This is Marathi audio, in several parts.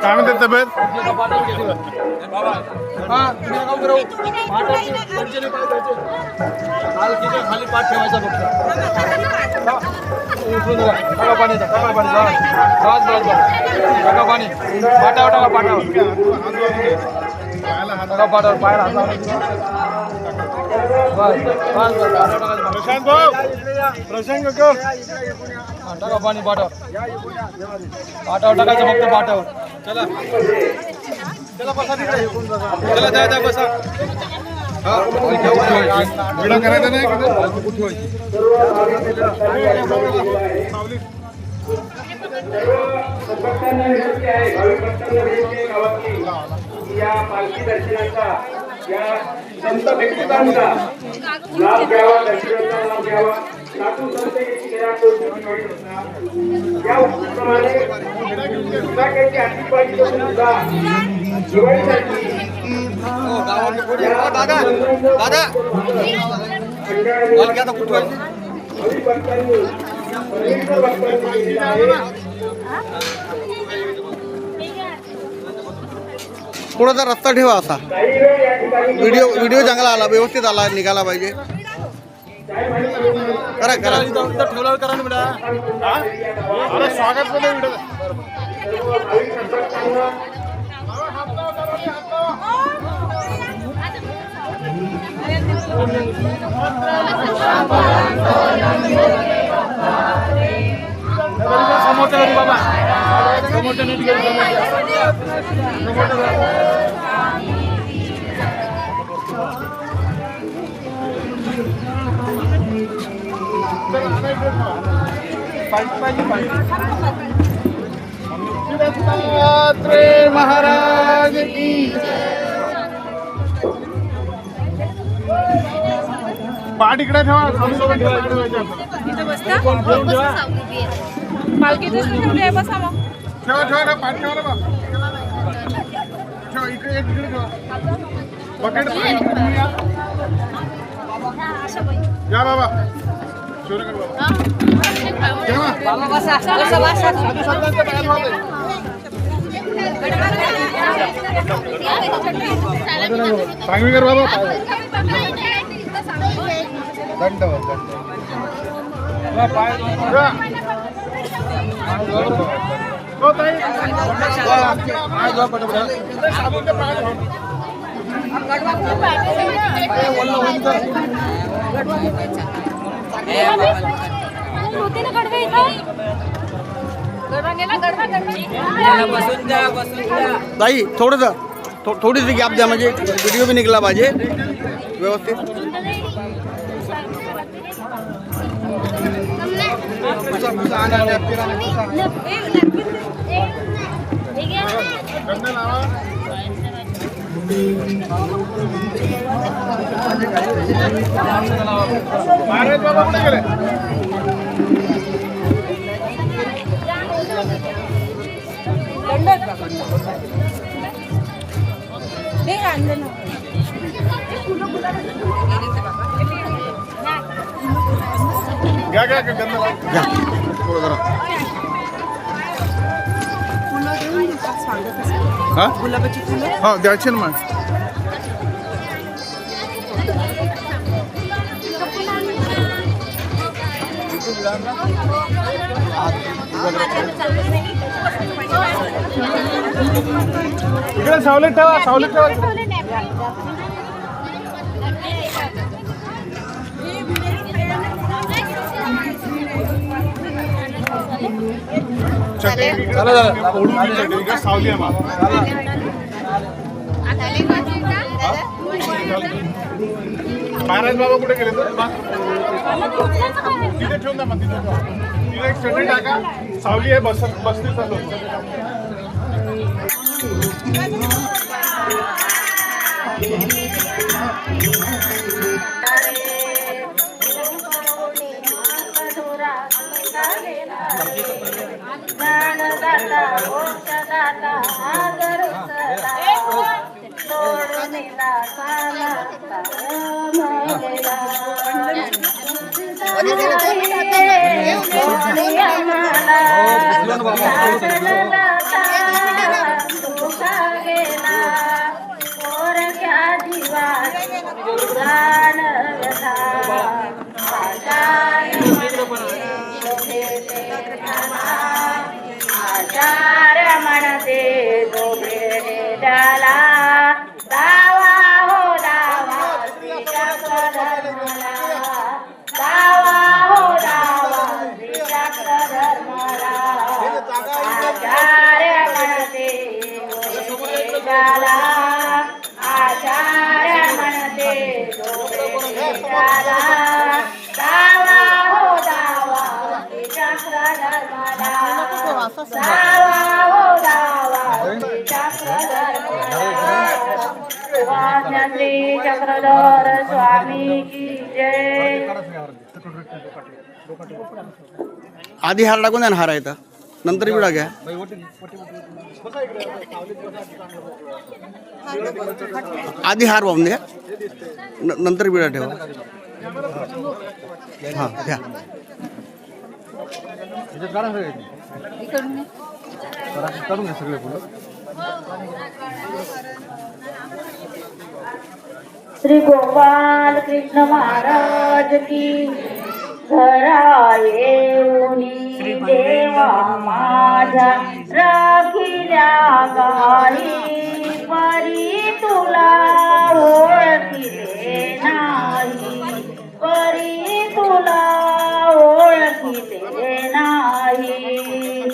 काय म्हणते तब्येत? खाली पाठ ठेवायचा फक्त पाणी पाटावर टाका पाटावर पाटावर पायाला प्रशांत भाऊ प्रशांत काका टाका पाणी पाटावर पाटावर टाकायचं फक्त पाटावर चला चला बसा तिकडे चला द्या बसा व्हिडिओ करायचा नाही या पालखी दर्शनाचा या संत व्यक्तिमत्वाचा लाभ घ्यावा, दर्शनाचा लाभ घ्यावा. लातूर संत याची या उपक्रमाने फटाक्याची आतिषबाजी करून सुद्धा दिवाळीसाठी थोडासा रस्ता ठेवा असा व्हिडिओ चांगला आला व्यवस्थित आला निघाला पाहिजे करा करा ठेवल्यावर करा ना बेटा स्वागत व्हिडिओ समोरच्या घरी बाबा समोरच्या नीट घरी महाराज की पाठ इकडे ठेवा ठेवा ठेवा पाठ ठेवा ना ठेवा इकडे ठेवा बकेट या बाबा सांगवी कर बाबा ताई थोडीशी गॅप द्या म्हणजे व्हिडिओ भी निघला पाहिजे व्यवस्थित महाराज बाबा कुठे गेले घ्या घ्या गंध घ्या थोडं जरा हा गुलाबाची फुलं हा द्यायची ना मग इकडे सावलीत ठेवा सावली आहे महाराज बाबा कुठे गेले तिथे ठेवून द्या मग तिथे एक चटणी टाका सावली आहे बसतील लोक दाता मोक्षदाता आगरुसला सोडून दिला साला आचार म्हणते तो भेटे झाला दावा हो दावा श्रीचक्र धर्मला दावा हो दावा श्रीचक्र धर्मला आचार्य म्हणते तो भेटे झाला आचार्य म्हणते तो भेटे झाला दावा हो दावा श्रीचक्र धर्मला श्री चक्रधर स्वामी की जय. आधी हार टाकून द्या ना हार आहे तर नंतर विडा घ्या. आधी हार वाहून द्या नंतर विडा ठेवा. हां घ्या. श्री गोपाल कृष्ण महाराज की घरा येऊनी देवा माझ्या राखिल्या गाई परी तुला ओळखिले नाही परी तुला ओळखिले नाही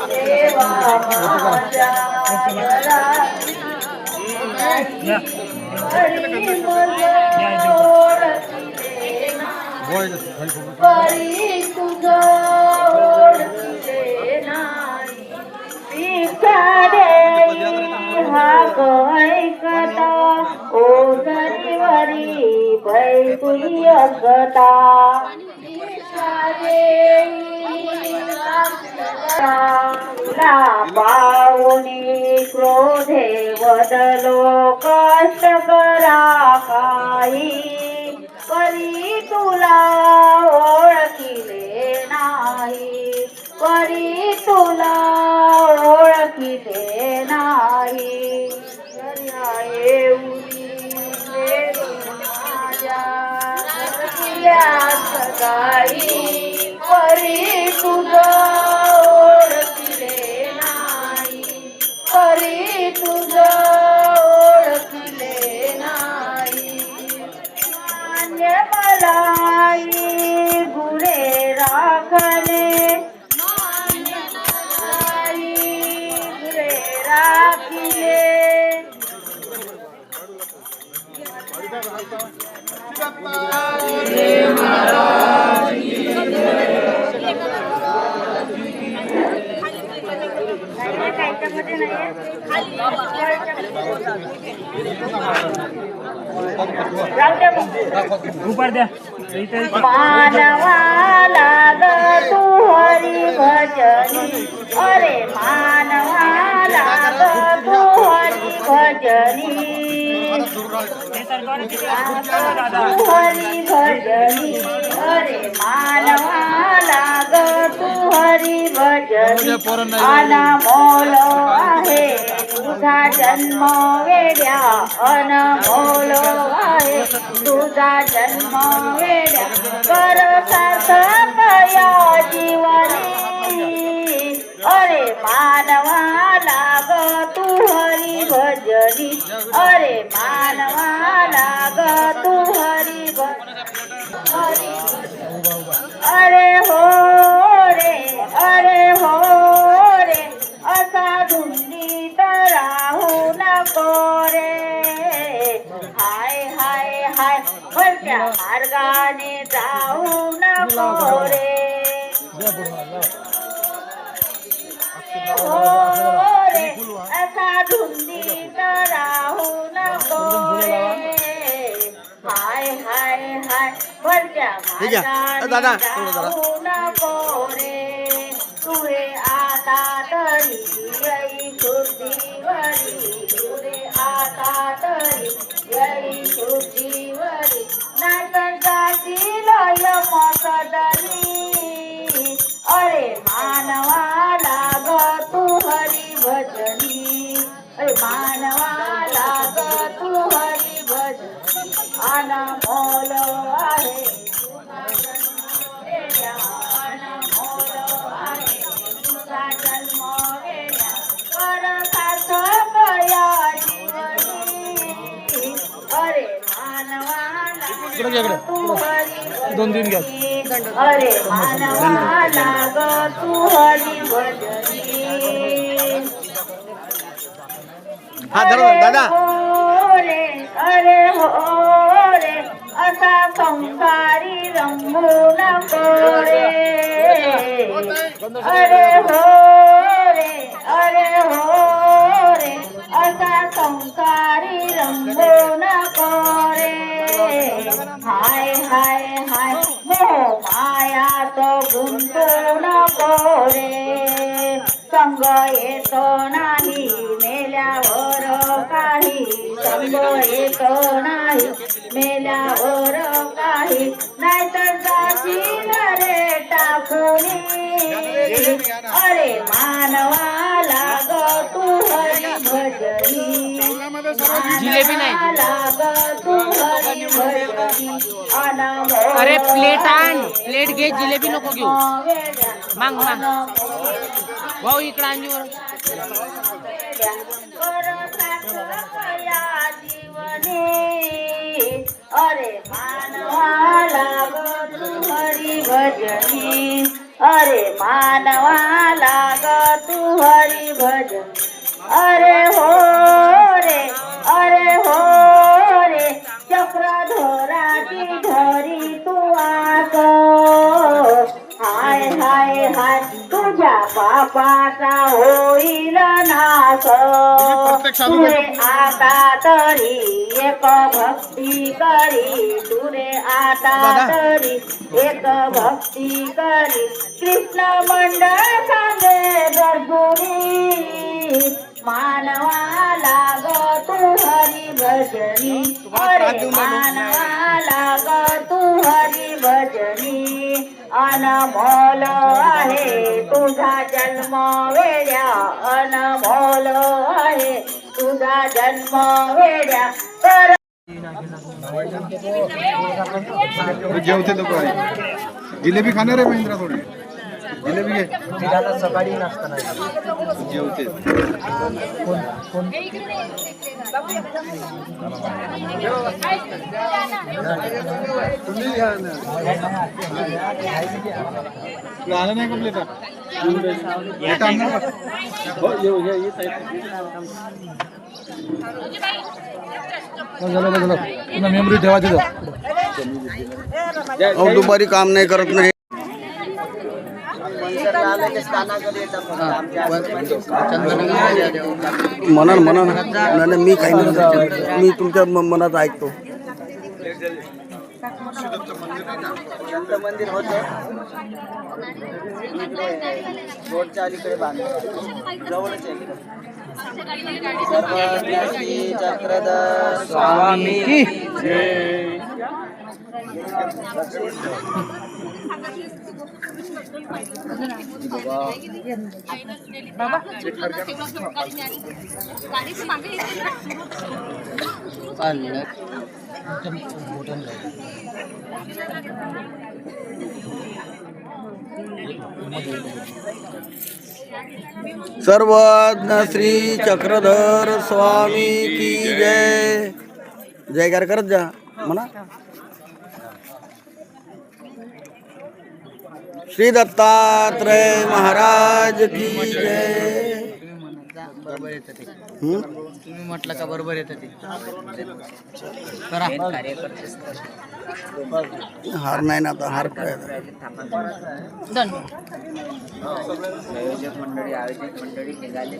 देवा माझ्या परी तुझं ओळखिले नाही भिक्षा देई हाक ऐकता ओ शनिवारी बैकुली असता भिक्षा देई पाहुनी क्रोधे बदलो कष्ट करा काही परी तुला ओळखिले नाही परी तुला ओळखिले नाही माझ्या सकाळी परी तुझं ओळखिले नाही परी तुझं ओळखिले नाही मान्य मलाई गुरे राखले गुरे राखिले मानवाला ग तू हरी भजनी अरे मानवाला ग तू हरी भजनी तू हरी भजनी अरे मानवाला ग तू हरी भजनी अनमोल आहे तुझा जन्म वेड्या अनमोल आहे तुझा जन्म वेड्या कर सार्थक या जीवनी अरे मानवाला ग तू हरी भजनी अरे मानवाला ग तू हरी भजनी अरे हो रे असा धुंदीत राहू नको रे हाय हाय हाय भलत्या मार्गाने जाऊ नको रे हो रे असा धुंदीत राहू नको रे हाय हाय हाय भलत्या मार्गाने जाऊ नको रे तरी येई शुद्धीवरी तुरे आता तरी येई शुद्धीवरी नाहीतर जाशील यमसदनी अरे मानवाला ग तू हरी भजनी अरे मानवाला ग तू हरी भजनी अनमोल आहे अनमोल आहे तुझा जन्म वेड्या परसार्थक या जीवनी अरे मानवाला तू हरी दोन दिन घ्या अरे मानवाला ग तू हरी भजनी हा धरा दादा अरे हो रे असा संसारी रंगू नको रे अरे हो रे असा संसारी रंगू नको रे हाय हाय हाय मोह मायात गुंतू नको रे संग येतो नाही मेल्यावर काही संग येतो नाही मेल्यावर काही नाहीतर जाशील रे टाकूनी अरे मानवाला ग तू हरी भजनी मानवाला ग तू हरी भजनी अनमोल अरे प्लेट आण प्लेट घे जिलेबी नको घेऊ मांग मांग भाऊ इकडे आणली अरे मानवाला ग तू हरी भजनी अरे मानवाला ग तू हरी भजनी अरे हो रे चक्रधराची धरी तू आक हाय हाय हाय तुझ्या पापाचा होईल नाश तुरे आता तरी एक भक्ती करी तुरे आता तरी एक भक्ती करी कृष्ण मंडळ सांगे गर्जुनी मानवाला ग तू हरी भजनी अरे मानवाला ग तू हरी भजनी अनमोल आहे तुझा जन्म वेड्या अनमोल आहे तुझा जन्म वेड्या कर जेवते लोक जिलेबी खाणार आहे महेंद्रा थोडी जिलेबी घे सकाळी नसताना जेवते तुम्ही घ्या ना आलं नाही का प्लेटा मेमरी ठेवा तिथं अहो दुपारी काम नाही करत नाही म्हणा नाही मी काही नाही मी तुमच्या मनात ऐकतो मंदिर होतं रोडच्या अलीकडे बांधलं जवळच आहे चक्रधर स्वामी सर्वज्ञ श्री चक्रधर स्वामी की जय जयकार करत जा म्हणा श्री दत्तात्रेय महाराज की जय बरोबर येतं ते तुम्ही म्हटलं का बरोबर येतं ते करा हार नाही ना आता हार काय आयोजक मंडळी निघाले